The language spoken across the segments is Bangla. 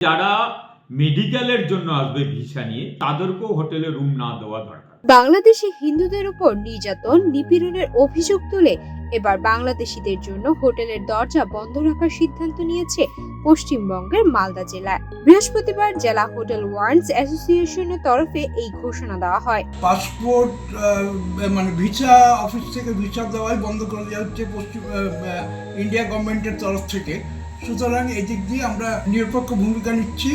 যারা মেডিকেলের জন্য আসবে ভিসা নিয়ে তাদেরকেও হোটেলে রুম না দেওয়া দরকার। বাংলাদেশে হিন্দুদের উপর নির্যাতন নিপীড়নের অভিযোগ তুলে এবার বাংলাদেশিদের জন্য হোটেলের দরজা বন্ধ রাখার সিদ্ধান্ত নিয়েছে পশ্চিমবঙ্গের মালদা জেলায়। বৃহস্পতিবার জেলা হোটেল ওয়ার্ডস অ্যাসোসিয়েশনের তরফে এই ঘোষণা দেওয়া হয়। পাসপোর্ট ভিসা অফিস থেকে ভিসা দেওয়াই বন্ধ করে দেওয়া হচ্ছে ইন্ডিয়া গভর্নমেন্টের তরফ থেকে। সুতরাং এই দিক দিয়ে আমরা নিরপেক্ষ ভূমিকা নিচ্ছি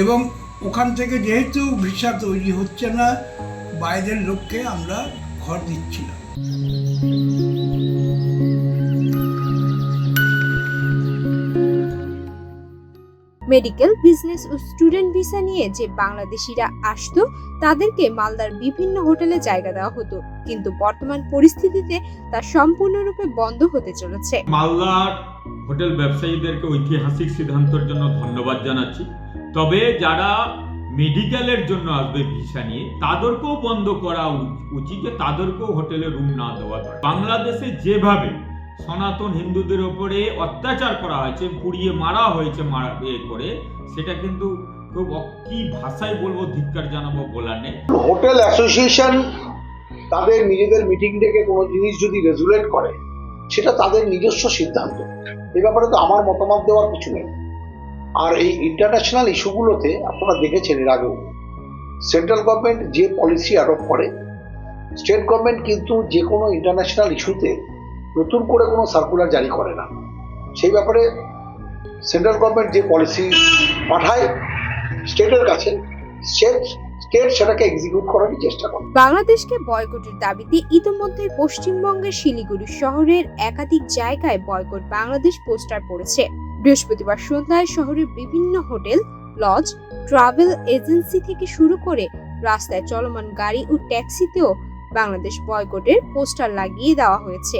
এবং ওখান থেকে যেহেতু ভিসা তৈরি হচ্ছে না, বাইরের লোককে আমরা ঘর দিচ্ছি না। মেডিকেল, বিজনেস ও স্টুডেন্ট ভিসা নিয়ে যে বাংলাদেশিরা আসতো তাদেরকে মালদার বিভিন্ন হোটেলে জায়গা দেওয়া হতো, কিন্তু বর্তমান পরিস্থিতিতে তা সম্পূর্ণরূপে বন্ধ হতে চলেছে। মালদার হোটেল ব্যবসায়ীদেরকে ঐতিহাসিক সিদ্ধান্তের জন্য ধন্যবাদ জানাচ্ছি। তবে যারা মেডিকেলের জন্য আসবে ভিসা নিয়ে তাদেরকেও বন্ধ করা উচিত, যে তাদেরকেও হোটেলে রুম না দেওয়া দরকার। বাংলাদেশে যেভাবে সনাতন হিন্দুদের উপরে অত্যাচার করা হয়েছে, পুড়িয়ে মারা হয়েছে করে, সেটা কিন্তু খুব কি ভাষায় বলবো, ধিক্কার জানাবো বলার নেই। হোটেল অ্যাসোসিয়েশন তাদের নিজেদের মিটিং ডেকে কোনো জিনিস যদি রেজুলেট করে, সেটা তাদের নিজস্ব সিদ্ধান্ত। এ ব্যাপারে তো আমার মতামত দেওয়ার কিছু নেই। আর এই ইন্টারন্যাশনাল ইস্যুগুলোতে আপনারা দেখেছেন এর আগেও সেন্ট্রাল গভর্নমেন্ট যে পলিসি অ্যাডপ্ট করে, স্টেট গভর্নমেন্ট কিন্তু যে কোনো ইন্টারন্যাশনাল ইস্যুতে নতুন করে কোনো সার্কুলার জারি করে না। সেই ব্যাপারে সেন্ট্রাল গভর্নমেন্ট যে পলিসি পাঠায় স্টেটের কাছে, স্টেট সেটাকে এক্সিকিউট করার চেষ্টা করে। বাংলাদেশকে বয়কটের দাবিতে ইতিমধ্যে পশ্চিমবঙ্গের শিলিগুড়ি শহরের একাধিক জায়গায় বয়কট বাংলাদেশ পোস্টার পড়েছে। বৃহস্পতিবার সন্ধ্যায় শহরের বিভিন্ন হোটেল, লজ, ট্রাভেল এজেন্সি থেকে শুরু করে রাস্তায় চলমান গাড়ি ও ট্যাক্সিতেও বাংলাদেশ বয়কটের পোস্টার লাগিয়ে দেওয়া হয়েছে।